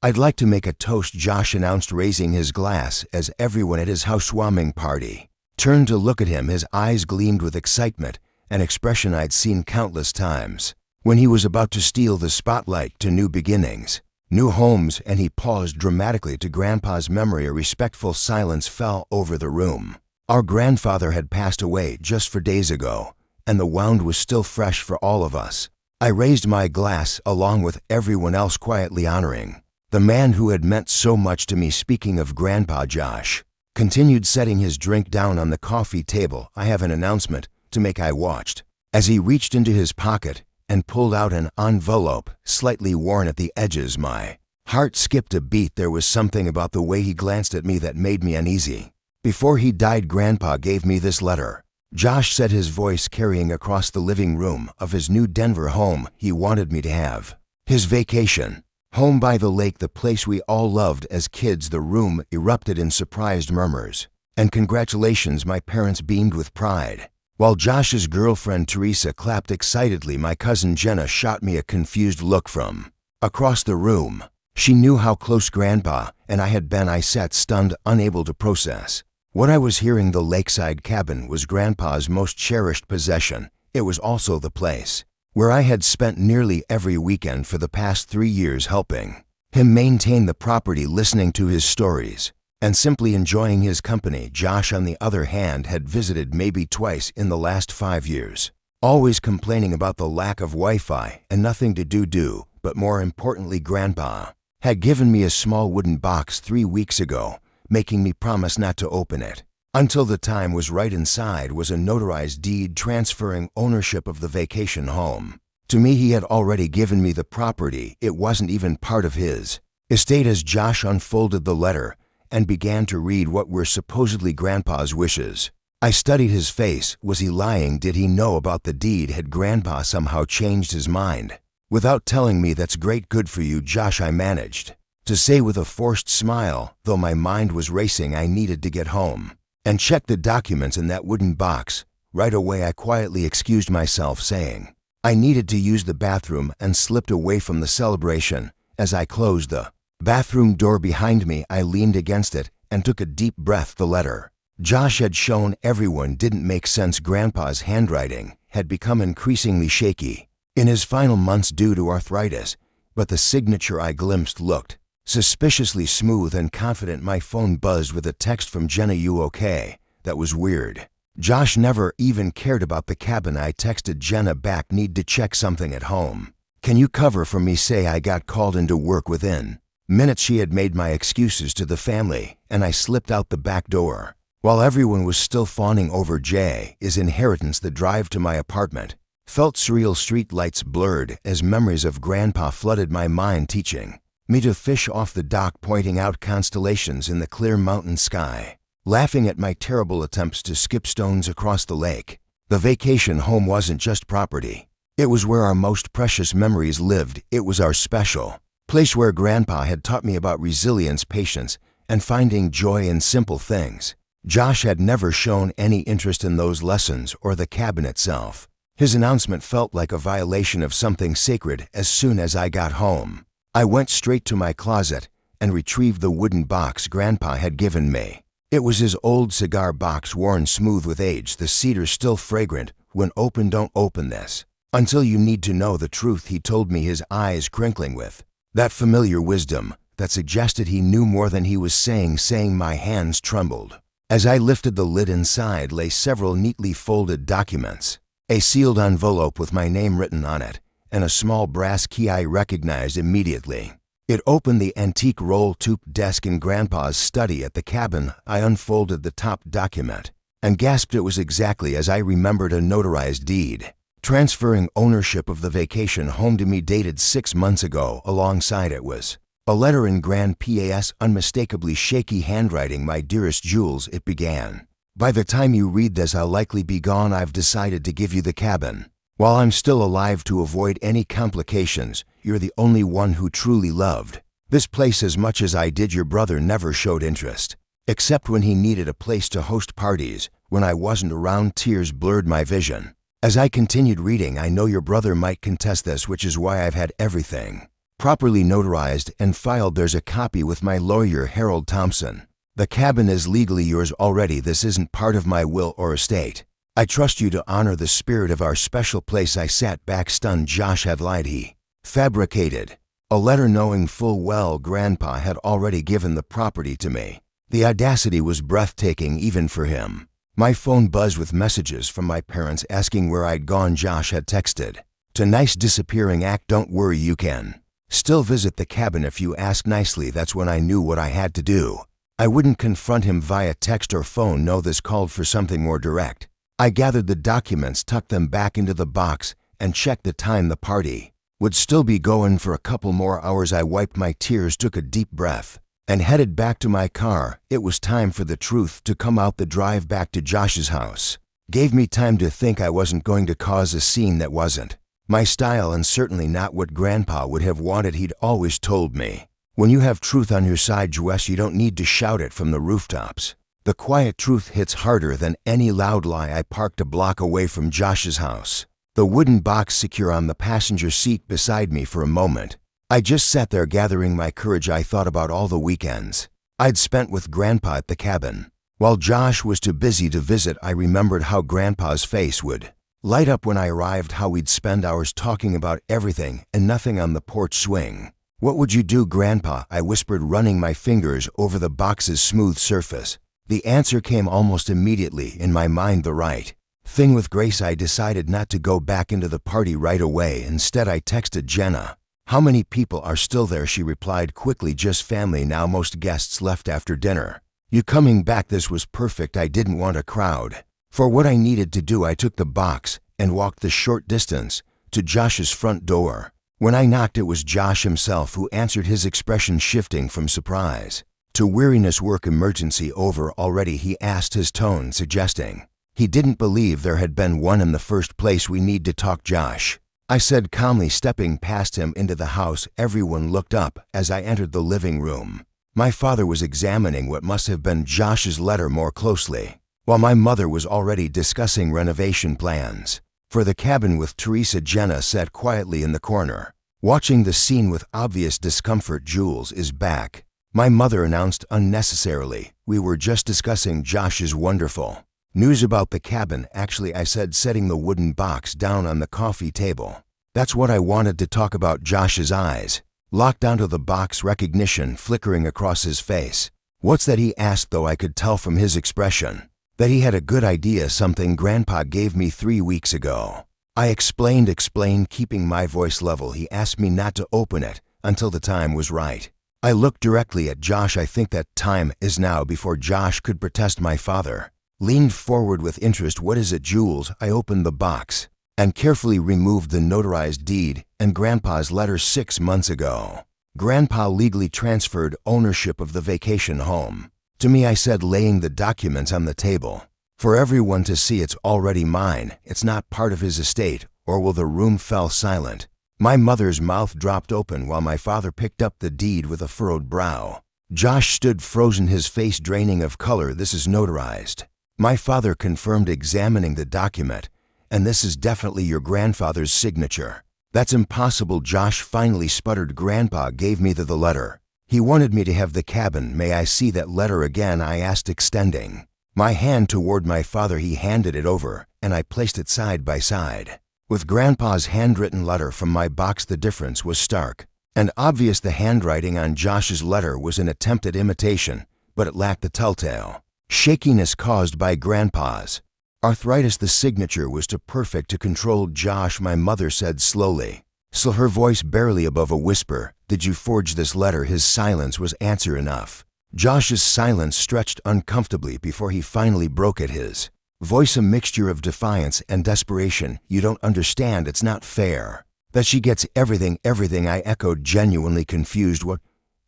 "I'd like to make a toast," Josh announced, raising his glass as everyone at his housewarming party turned to look at him. His eyes gleamed with excitement, an expression I'd seen countless times when he was about to steal the spotlight to new beginnings, new homes, and he paused dramatically to Grandpa's memory. A respectful silence fell over the room. Our grandfather had passed away just 4 days ago, and the wound was still fresh for all of us. I raised my glass along with everyone else, quietly honoring the man who had meant so much to me. "Speaking of Grandpa," Josh continued, setting his drink down on the coffee table, "I have an announcement to make." I watched as he reached into his pocket and pulled out an envelope, slightly worn at the edges. My heart skipped a beat. There was something about the way he glanced at me that made me uneasy. "Before he died, Grandpa gave me this letter," Josh said, his voice carrying across the living room of his new Denver home. "He wanted me to have his vacation home by the lake, the place we all loved as kids." The room erupted in surprised murmurs and congratulations. My parents beamed with pride, while Josh's girlfriend Teresa clapped excitedly. My cousin Jenna shot me a confused look from across the room. She knew how close Grandpa and I had been. I sat stunned, unable to process what I was hearing. The lakeside cabin was Grandpa's most cherished possession. It was also the place where I had spent nearly every weekend for the past 3 years, helping him maintain the property, listening to his stories, and simply enjoying his company. Josh, on the other hand, had visited maybe twice in the last 5 years, always complaining about the lack of Wi-Fi and nothing to do, but more importantly, Grandpa had given me a small wooden box 3 weeks ago, making me promise not to open it until the time was right. Inside was a notarized deed transferring ownership of the vacation home to me. He had already given me the property. It wasn't even part of his estate. As Josh unfolded the letter and began to read what were supposedly Grandpa's wishes, I studied his face. Was he lying? Did he know about the deed? Had Grandpa somehow changed his mind without telling me? "That's great, good for you, Josh," I managed to say with a forced smile, though my mind was racing. I needed to get home and check the documents in that wooden box. Right away, I quietly excused myself, saying I needed to use the bathroom, and slipped away from the celebration. As I closed the bathroom door behind me, I leaned against it and took a deep breath. The letter Josh had shown everyone didn't make sense. Grandpa's handwriting had become increasingly shaky in his final months due to arthritis, but the signature I glimpsed looked suspiciously smooth and confident. My phone buzzed with a text from Jenna. "You okay?" That was weird. Josh never even cared about the cabin. I texted Jenna back, "Need to check something at home. Can you cover for me?" Say I got called into work. Within minutes, she had made my excuses to the family, and I slipped out the back door while everyone was still fawning over Jay's inheritance. The drive to my apartment felt surreal. Street lights blurred as memories of Grandpa flooded my mind, teaching me to fish off the dock, pointing out constellations in the clear mountain sky, laughing at my terrible attempts to skip stones across the lake. The vacation home wasn't just property. It was where our most precious memories lived. It was our special place where Grandpa had taught me about resilience, patience, and finding joy in simple things. Josh had never shown any interest in those lessons or the cabin itself. His announcement felt like a violation of something sacred. As soon as I got home, I went straight to my closet and retrieved the wooden box Grandpa had given me. It was his old cigar box, worn smooth with age, the cedar still fragrant when opened. "Don't open this until you need to know the truth," he told me, his eyes crinkling with that familiar wisdom that suggested he knew more than he was saying. My hands trembled as I lifted the lid. Inside lay several neatly folded documents, a sealed envelope with my name written on it, and a small brass key I recognized immediately. It opened the antique roll-top desk in Grandpa's study at the cabin. I unfolded the top document and gasped. It was exactly as I remembered, a notarized deed transferring ownership of the vacation home to me, dated 6 months ago. Alongside it was a letter in Grandpa's unmistakably shaky handwriting. "My dearest Jules," it began, "by the time you read this, I'll likely be gone. I've decided to give you the cabin while I'm still alive to avoid any complications. You're the only one who truly loved this place as much as I did. Your brother never showed interest, except when he needed a place to host parties. When I wasn't around, tears blurred my vision. As I continued reading, I know your brother might contest this, which is why I've had everything properly notarized and filed. There's a copy with my lawyer, Harold Thompson. The cabin is legally yours already. This isn't part of my will or estate. I trust you to honor the spirit of our special place." I sat back stunned. Josh had lied. He fabricated a letter knowing full well Grandpa had already given the property to me. The audacity was breathtaking even for him. My phone buzzed with messages from my parents asking where I'd gone. Josh had texted, "To nice disappearing act. Don't worry, you can still visit the cabin if you ask nicely." That's when I knew what I had to do. I wouldn't confront him via text or phone. No, this called for something more direct. I gathered the documents, tucked them back into the box, and checked the time. The party would still be going for a couple more hours. I wiped my tears, took a deep breath, and headed back to my car. It was time for the truth to come out. The drive back to Josh's house gave me time to think. I wasn't going to cause a scene. That wasn't my style, and certainly not what Grandpa would have wanted. He'd always told me, when you have truth on your side, Wes, you don't need to shout it from the rooftops. The quiet truth hits harder than any loud lie. I parked a block away from Josh's house, the wooden box secure on the passenger seat beside me. For a moment, I just sat there gathering my courage. I thought about all the weekends I'd spent with Grandpa at the cabin. While Josh was too busy to visit, I remembered how Grandpa's face would light up when I arrived, how we'd spend hours talking about everything and nothing on the porch swing. "What would you do, Grandpa?" I whispered, running my fingers over the box's smooth surface. The answer came almost immediately in my mind: the right thing. With grace, I decided not to go back into the party right away. Instead, I texted Jenna. "How many people are still there?" She replied quickly, "Just family now. Most guests left after dinner." "You coming back?" This was perfect. I didn't want a crowd. For what I needed to do, I took the box and walked the short distance to Josh's front door. When I knocked, it was Josh himself who answered, his expression shifting from surprise to weariness. "Work emergency over already?" he asked, his tone suggesting he didn't believe there had been one in the first place. "We need to talk, Josh," I said calmly, stepping past him into the house. Everyone looked up as I entered the living room. My father was examining what must have been Josh's letter more closely, while my mother was already discussing renovation plans for the cabin with Teresa. Jenna sat quietly in the corner, watching the scene with obvious discomfort. "Jules is back," my mother announced unnecessarily. "We were just discussing Josh's wonderful news about the cabin." "Actually," I said, setting the wooden box down on the coffee table, "that's what I wanted to talk about." Josh's eyes locked onto the box, recognition flickering across his face. "What's that?" he asked, though I could tell from his expression that he had a good idea. "Something Grandpa gave me 3 weeks ago." I explained, keeping my voice level. "He asked me not to open it until the time was right." I looked directly at Josh. "I think that time is now." Before Josh could protest, my father leaned forward with interest. "What is it, Jules?" I opened the box and carefully removed the notarized deed and Grandpa's letter. 6 months ago, Grandpa legally transferred ownership of the vacation home to me," I said, laying the documents on the table for everyone to see. "It's already mine. It's not part of his estate, or will." The room fell silent. My mother's mouth dropped open while my father picked up the deed with a furrowed brow. Josh stood frozen, his face draining of color. "This is notarized," my father confirmed, examining the document. "And this is definitely your grandfather's signature." "That's impossible," Josh finally sputtered. "Grandpa gave me the letter. He wanted me to have the cabin." "May I see that letter again?" I asked, extending my hand toward my father. He handed it over, and I placed it side by side with Grandpa's handwritten letter from my box. The difference was stark and obvious. The handwriting on Josh's letter was an attempt at imitation, but it lacked the telltale shakiness caused by Grandpa's arthritis. The signature was too perfect to control. "Josh," my mother said slowly, still her voice barely above a whisper, "did you forge this letter?" His silence was answer enough. Josh's silence stretched uncomfortably before he finally broke it, his voice a mixture of defiance and desperation. "You don't understand. It's not fair that she gets everything." "Everything?" I echoed, genuinely confused. What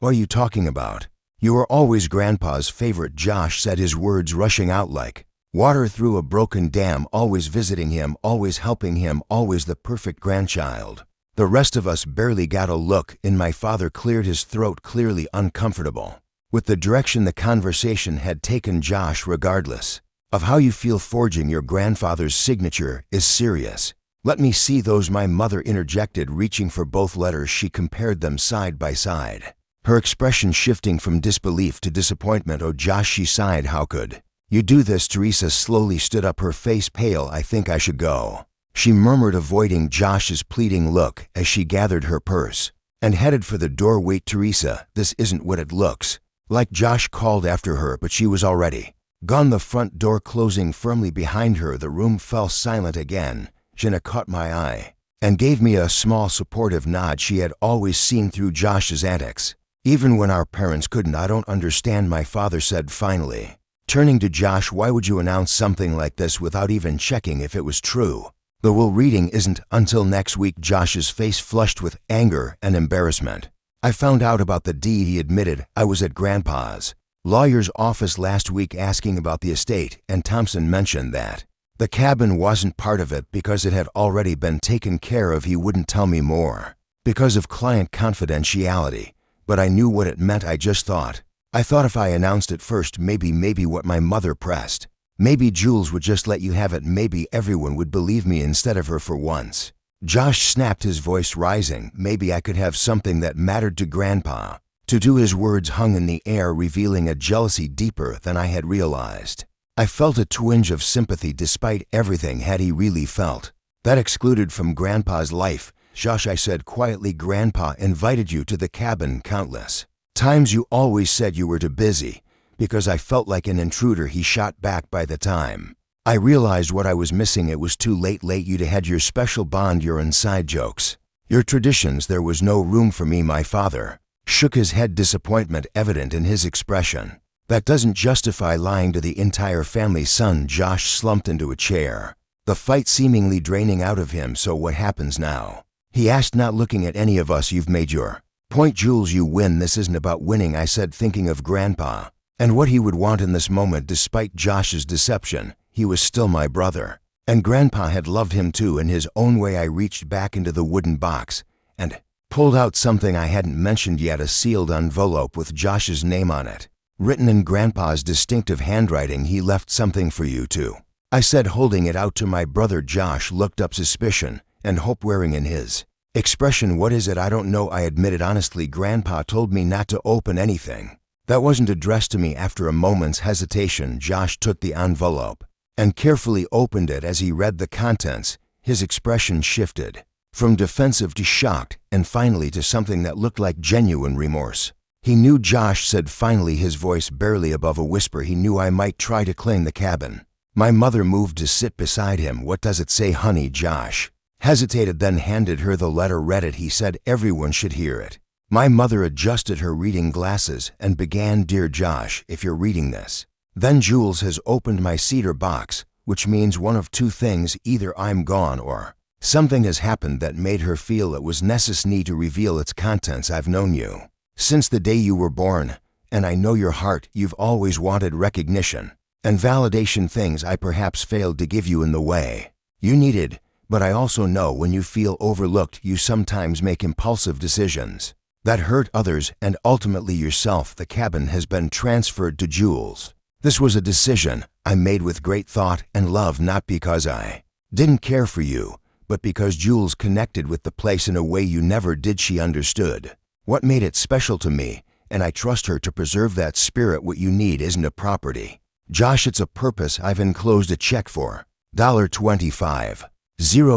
are you talking about?" "You were always Grandpa's favorite," Josh said, his words rushing out like water through a broken dam. "Always visiting him, always helping him, always the perfect grandchild." The rest of us barely got a look in. My father cleared his throat, clearly uncomfortable with the direction the conversation had taken. "Josh, regardless of how you feel, forging your grandfather's signature is serious. Let me see those, my mother interjected, reaching for both letters. She compared them side by side, her expression shifting from disbelief to disappointment. Oh, Josh, she sighed. How could you do this? Teresa slowly stood up, her face pale. I think I should go, she murmured, avoiding Josh's pleading look as she gathered her purse and headed for the door. Wait, Teresa, this isn't what it looks like. Josh called after her, but she was already gone, the front door closing firmly behind her. The room fell silent again. Jenna caught my eye and gave me a small supportive nod. She had always seen through Josh's antics, even when our parents couldn't. I don't understand, my father said finally, turning to Josh. Why would you announce something like this without even checking if it was true? The will reading isn't until next week. Josh's face flushed with anger and embarrassment. I found out about the deed, he admitted. I was at Grandpa's lawyer's office last week asking about the estate, and Thompson mentioned that the cabin wasn't part of it because it had already been taken care of. He wouldn't tell me more because of client confidentiality, but I knew what it meant. I thought if I announced it first, maybe what my mother pressed, maybe Jules would just let you have it. Maybe everyone would believe me instead of her for once. Josh snapped, his voice rising. Maybe I could have something that mattered to Grandpa. To do, his words hung in the air, revealing a jealousy deeper than I had realized. I felt a twinge of sympathy. Despite everything, had he really felt that excluded from Grandpa's life? Josh, I said quietly, Grandpa invited you to the cabin countless times. You always said you were too busy because I felt like an intruder, he shot back. By the time I realized what I was missing, it was too late. You'd had your special bond, your inside jokes, your traditions. There was no room for me. My father shook his head, disappointment evident in his expression. That doesn't justify lying to the entire family, son. Josh slumped into a chair, the fight seemingly draining out of him. So what happens now? He asked, not looking at any of us. You've made your point, Jules. You win. This isn't about winning, I said, thinking of Grandpa and what he would want in this moment. Despite Josh's deception, he was still my brother, and Grandpa had loved him too in his own way. I reached back into the wooden box and pulled out something I hadn't mentioned yet, a sealed envelope with Josh's name on it, written in Grandpa's distinctive handwriting. He left something for you too, I said, holding it out to my brother. Josh looked up, suspicion and hope wearing in his expression. What is it? I don't know, I admitted honestly. Grandpa told me not to open anything that wasn't addressed to me. After a moment's hesitation, Josh took the envelope and carefully opened it. As he read the contents, his expression shifted from defensive to shocked, and finally to something that looked like genuine remorse. He knew, Josh said finally, his voice barely above a whisper. He knew I might try to claim the cabin. My mother moved to sit beside him. What does it say, honey? Josh hesitated, then handed her the letter. Read it, he said. Everyone should hear it. My mother adjusted her reading glasses and began, Dear Josh, if you're reading this, then Jules has opened my cedar box, which means one of two things. Either I'm gone or something has happened that made her feel it was necessary to reveal its contents. I've known you since the day you were born, and I know your heart. You've always wanted recognition and validation, things I perhaps failed to give you in the way you needed. But I also know when you feel overlooked, you sometimes make impulsive decisions that hurt others and ultimately yourself. The cabin has been transferred to Jules. This was a decision I made with great thought and love, not because I didn't care for you, but because Jules connected with the place in a way you never did. She understood what made it special to me, and I trust her to preserve that spirit. What you need isn't a property, Josh, it's a purpose. I've enclosed a check for $25.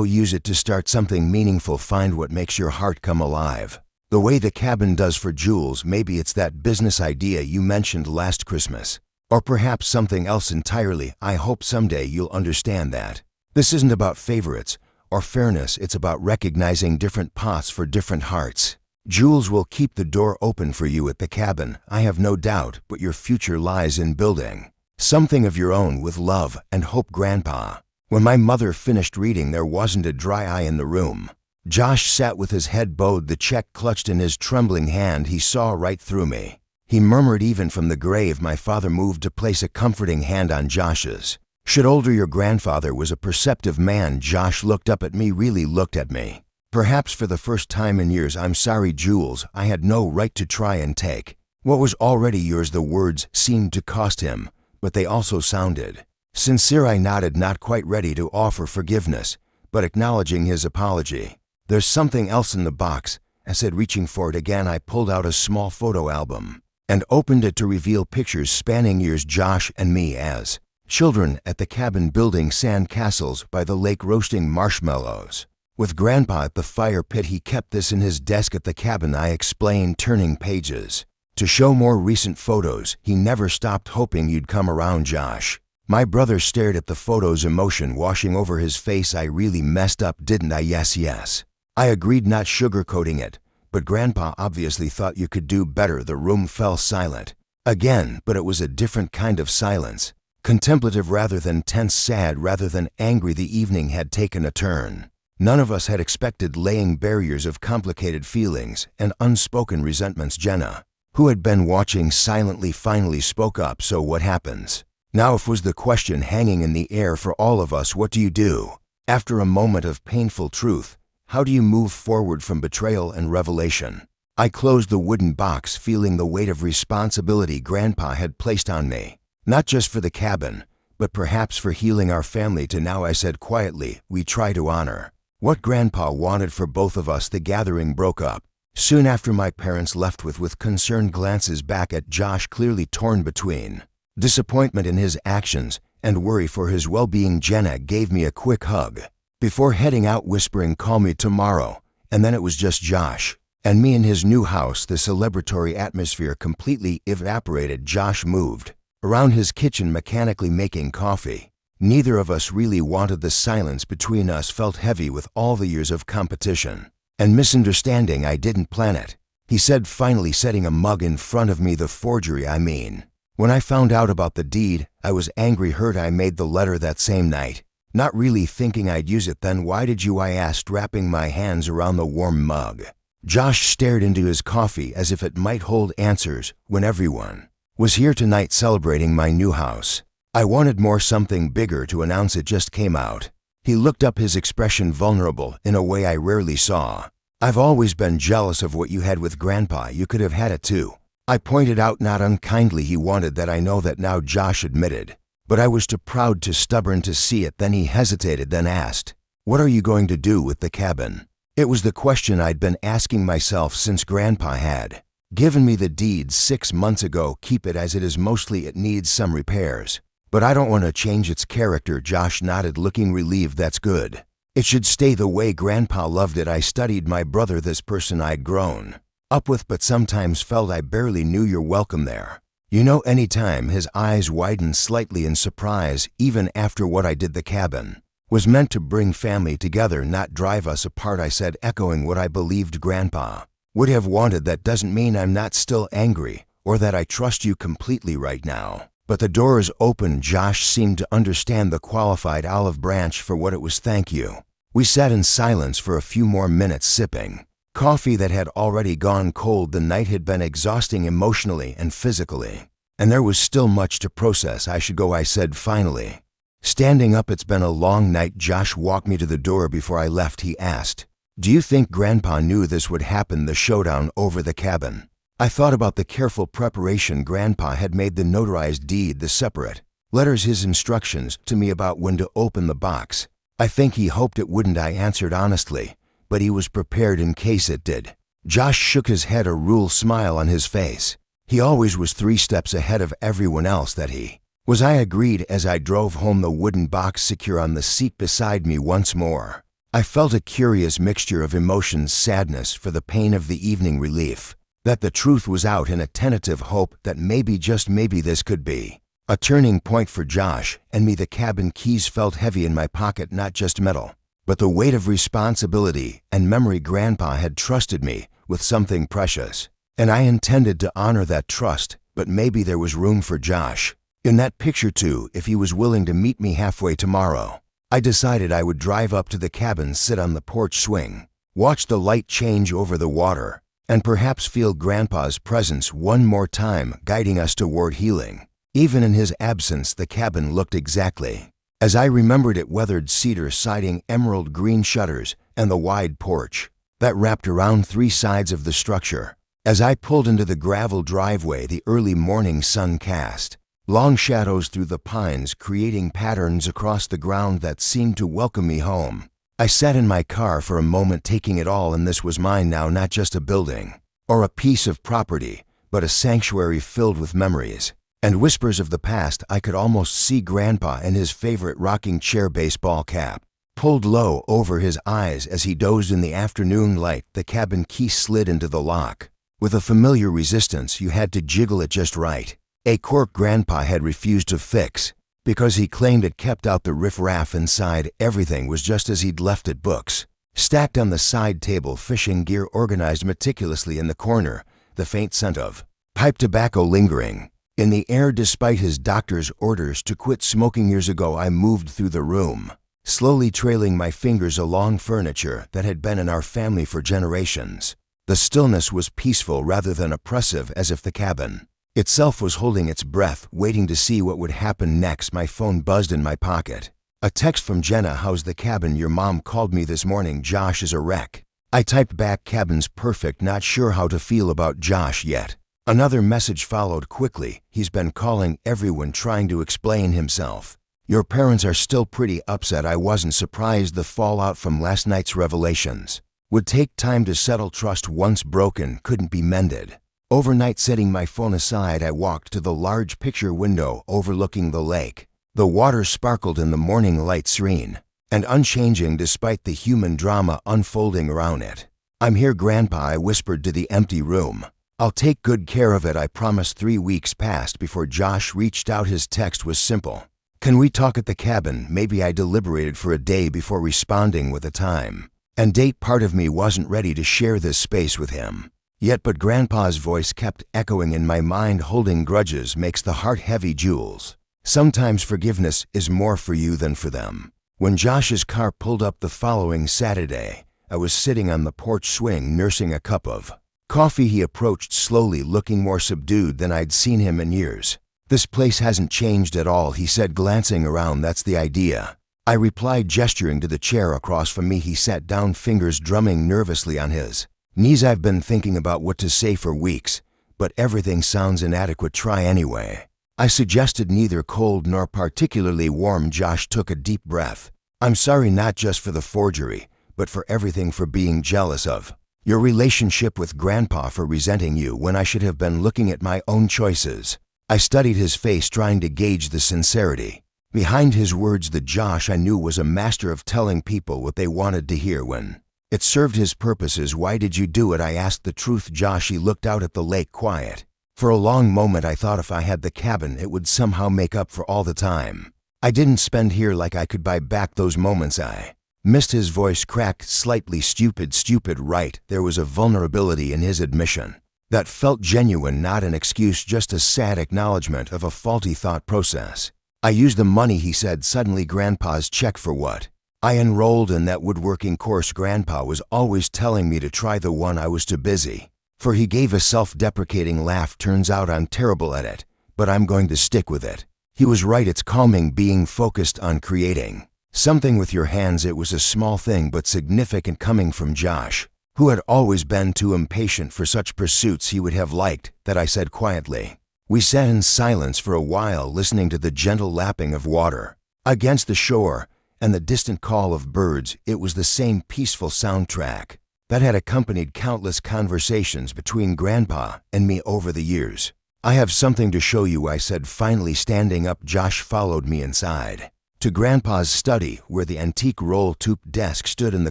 Use it to start something meaningful. Find what makes your heart come alive, the way the cabin does for Jules. Maybe it's that business idea you mentioned last Christmas, or perhaps something else entirely. I hope someday you'll understand that this isn't about favorites or fairness. It's about recognizing different paths for different hearts. Jules will keep the door open for you at the cabin, I have no doubt, but your future lies in building something of your own with love and hope. Grandpa. When my mother finished reading, there wasn't a dry eye in the room. Josh sat with his head bowed, the check clutched in his trembling hand. He saw right through me. He murmured, even from the grave. My father moved to place a comforting hand on Josh's. Should older, your grandfather was a perceptive man. Josh looked up at me, really looked at me. Perhaps for the first time in years. I'm sorry, Jules. I had no right to try and take what was already yours. The words seemed to cost him, but they also sounded sincere. I nodded, not quite ready to offer forgiveness, but acknowledging his apology. "There's something else in the box," I said, reaching for it again. I pulled out a small photo album and opened it to reveal pictures spanning years Josh and me as children at the cabin building sand castles by the lake, roasting marshmallows. With Grandpa at the fire pit. He kept this in his desk at the cabin, I explained, turning pages to show more recent photos. "He never stopped hoping you'd come around, Josh." My brother stared at the photos, emotion washing over his face. "I really messed up, didn't I?" Yes. I agreed, not sugarcoating it. "But Grandpa obviously thought you could do better." The room fell silent again, but it was a different kind of silence. Contemplative rather than tense, sad rather than angry. The evening had taken a turn. None of us had expected, laying barriers of complicated feelings and unspoken resentments. Jenna, who had been watching silently, finally spoke up. "So what happens now?" If was the question hanging in the air for all of us. "What do you do after a moment of painful truth? How do you move forward from betrayal and revelation?" I closed the wooden box, feeling the weight of responsibility Grandpa had placed on me, not just for the cabin, but perhaps for healing our family too. "Now," I said quietly, "we try to honor what Grandpa wanted for both of us." The gathering broke up soon after my parents left, with concerned glances back at Josh, clearly torn between disappointment in his actions and worry for his well-being. Jenna gave me a quick hug before heading out, whispering, "Call me tomorrow." And then it was just Josh and me in his new house. The celebratory atmosphere completely evaporated. Josh moved around his kitchen, mechanically making coffee. Neither of us really wanted. The silence between us felt heavy with all the years of competition and misunderstanding. "I didn't plan it," he said, finally setting a mug in front of me. "The forgery, I mean. When I found out about the deed, I was angry, hurt. I made the letter that same night, not really thinking I'd use it then." "Why did you?" I asked, wrapping my hands around the warm mug. Josh stared into his coffee as if it might hold answers. "When everyone was here tonight celebrating my new house, I wanted more, something bigger to announce. It just came out." He looked up, his expression vulnerable in a way I rarely saw. "I've always been jealous of what you had with Grandpa. You could have had it too," I pointed out, not unkindly. "He wanted that, I know that now," Josh admitted, "but I was too proud, too stubborn to see it." Then he hesitated, then asked, "What are you going to do with the cabin?" It was the question I'd been asking myself since Grandpa had given me the deed 6 months ago. "Keep it as it is. Mostly it needs some repairs, but I don't want to change its character." Josh nodded, looking relieved. "That's good. It should stay the way Grandpa loved it." I studied my brother, this person I'd grown up with but sometimes felt I barely knew. "You're welcome there. You know, anytime." His eyes widened slightly in surprise. "Even after what I did, the cabin was meant to bring family together, not drive us apart," I said, echoing what I believed Grandpa would have wanted. "That doesn't mean I'm not still angry or that I trust you completely right now. But the door is open." Josh seemed to understand the qualified olive branch for what it was. "Thank you." We sat in silence for a few more minutes, sipping coffee that had already gone cold. The night had been exhausting emotionally and physically, and there was still much to process. "I should go," I said finally, standing up. "It's been a long night." Josh walked me to the door. Before I left, he asked, "Do you think Grandpa knew this would happen, the showdown over the cabin?" I thought about the careful preparation Grandpa had made, the notarized deed, the separate letters, his instructions to me about when to open the box. "I think he hoped it wouldn't," I answered honestly, "but he was prepared in case it did." Josh shook his head, a rude smile on his face. He always was 3 steps ahead of everyone else, that he was. I agreed as I drove home, the wooden box secure on the seat beside me. Once more, I felt a curious mixture of emotions: sadness for the pain of the evening, relief that the truth was out, and a tentative hope that maybe, just maybe, this could be a turning point for Josh and me. The cabin keys felt heavy in my pocket, not just metal, but the weight of responsibility and memory. Grandpa had trusted me with something precious, and I intended to honor that trust. But maybe there was room for Josh in that picture too, if he was willing to meet me halfway tomorrow. I decided I would drive up to the cabin, sit on the porch swing, watch the light change over the water, and perhaps feel Grandpa's presence one more time, guiding us toward healing. Even in his absence, the cabin looked exactly as I remembered it: weathered cedar siding, emerald green shutters, and the wide porch that wrapped around 3 sides of the structure. As I pulled into the gravel driveway, the early morning sun cast long shadows through the pines, creating patterns across the ground that seemed to welcome me home. I sat in my car for a moment, taking it all, and this was mine now, not just a building or a piece of property, but a sanctuary filled with memories and whispers of the past. I could almost see Grandpa in his favorite rocking chair, baseball cap pulled low over his eyes as he dozed in the afternoon light. The cabin key slid into the lock. With a familiar resistance, you had to jiggle it just right. A quirk Grandpa had refused to fix because he claimed it kept out the riffraff inside. Everything was just as he'd left it: books stacked on the side table, fishing gear organized meticulously in the corner, the faint scent of pipe tobacco lingering in the air despite his doctor's orders to quit smoking years ago. I moved through the room, slowly trailing my fingers along furniture that had been in our family for generations. The stillness was peaceful rather than oppressive, as if the cabin itself was holding its breath, waiting to see what would happen next. My phone buzzed in my pocket. A text from Jenna. "How's the cabin? Your mom called me this morning. Josh is a wreck." I typed back, "Cabin's perfect, not sure how to feel about Josh yet." Another message followed quickly. "He's been calling everyone, trying to explain himself. Your parents are still pretty upset." I wasn't surprised. The fallout from last night's revelations would take time to settle. Trust once broken couldn't be mended overnight. Setting my phone aside, I walked to the large picture window overlooking the lake. The water sparkled in the morning light, serene and unchanging despite the human drama unfolding around it. "I'm here, Grandpa," I whispered to the empty room. "I'll take good care of it, I promise." 3 weeks passed before Josh reached out. His text was simple: "Can we talk at the cabin?" Maybe. I deliberated for a day before responding with a time and date. Part of me wasn't ready to share this space with him yet, but Grandpa's voice kept echoing in my mind. "Holding grudges makes the heart heavy, Jules. Sometimes forgiveness is more for you than for them." When Josh's car pulled up the following Saturday, I was sitting on the porch swing nursing a cup of coffee. He approached slowly, looking more subdued than I'd seen him in years. "This place hasn't changed at all," he said, glancing around. "That's the idea," I replied, gesturing to the chair across from me. He sat down, fingers drumming nervously on his knees. "I've been thinking about what to say for weeks, but everything sounds inadequate. Try anyway," I suggested. "Neither cold nor particularly warm." Josh took a deep breath. "I'm sorry, not just for the forgery, but for everything, for being jealous of your relationship with Grandpa, for resenting you when I should have been looking at my own choices." I studied his face, trying to gauge the sincerity behind his words. The Josh I knew was a master of telling people what they wanted to hear when it served his purposes. "Why did you do it?" I asked the truth. Josh, he looked out at the lake, quiet. For a long moment I thought if I had the cabin, it would somehow make up for all the time I didn't spend here, like I could buy back those moments I missed. His voice cracked slightly. Stupid, right?" There was a vulnerability in his admission that felt genuine, not an excuse, just a sad acknowledgement of a faulty thought process. "I used the money," he said suddenly. "Grandpa's check for what? I enrolled in that woodworking course. Grandpa was always telling me to try the one. I was too busy." For he gave a self-deprecating laugh. "Turns out I'm terrible at it, but I'm going to stick with it." He was right. It's calming being focused on creating something with your hands. It was a small thing but significant, coming from Josh, who had always been too impatient for such pursuits. "He would have liked that," I said quietly. We sat in silence for a while, listening to the gentle lapping of water against the shore and the distant call of birds. It was the same peaceful soundtrack that had accompanied countless conversations between Grandpa and me over the years. "I have something to show you," I said, finally standing up. Josh followed me inside to Grandpa's study, where the antique roll-topped desk stood in the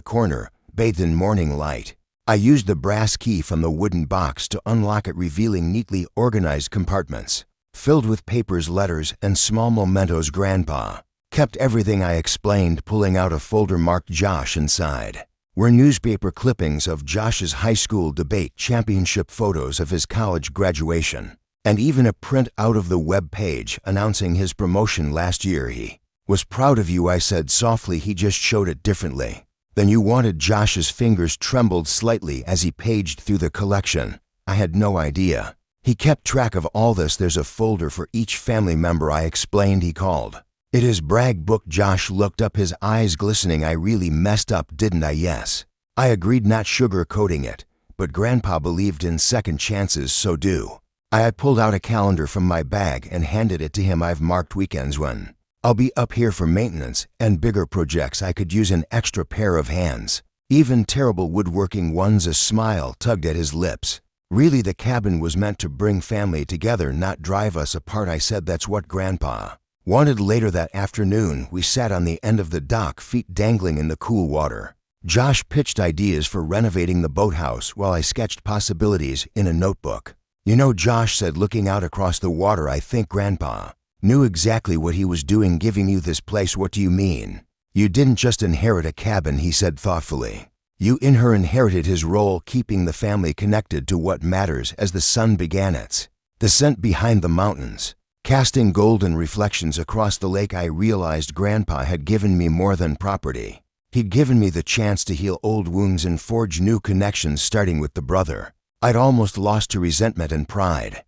corner, bathed in morning light. I used the brass key from the wooden box to unlock it, revealing neatly organized compartments filled with papers, letters, and small mementos. Grandpa kept everything, I explained, pulling out a folder marked Josh. Inside were newspaper clippings of Josh's high school debate championship, photos of his college graduation, and even a print out of the web page announcing his promotion last year. "He was proud of you," I said softly. "He just showed it differently than you wanted." Josh's fingers trembled slightly as he paged through the collection. "I had no idea he kept track of all this. There's a folder for each family member," I explained. "He called it his brag book." Josh looked up, his eyes glistening. "I really messed up, didn't I?" "Yes," I agreed, not sugarcoating it. "But Grandpa believed in second chances, so do I." I pulled out a calendar from my bag and handed it to him. "I've marked weekends when I'll be up here for maintenance and bigger projects. I could use an extra pair of hands. Even terrible woodworking ones. A smile tugged at his lips. Really, the cabin was meant to bring family together, not drive us apart. I said that's what Grandpa wanted. Later that afternoon, we sat on the end of the dock, feet dangling in the cool water. Josh pitched ideas for renovating the boathouse while I sketched possibilities in a notebook. You know, Josh said, looking out across the water, I think Grandpa knew exactly what he was doing giving you this place. What do you mean? You didn't just inherit a cabin, he said thoughtfully. You inherited his role, keeping the family connected to what matters. As the sun began its descent behind the mountains, casting golden reflections across the lake, I realized Grandpa had given me more than property. He'd given me the chance to heal old wounds and forge new connections, starting with the brother I'd almost lost to resentment and pride.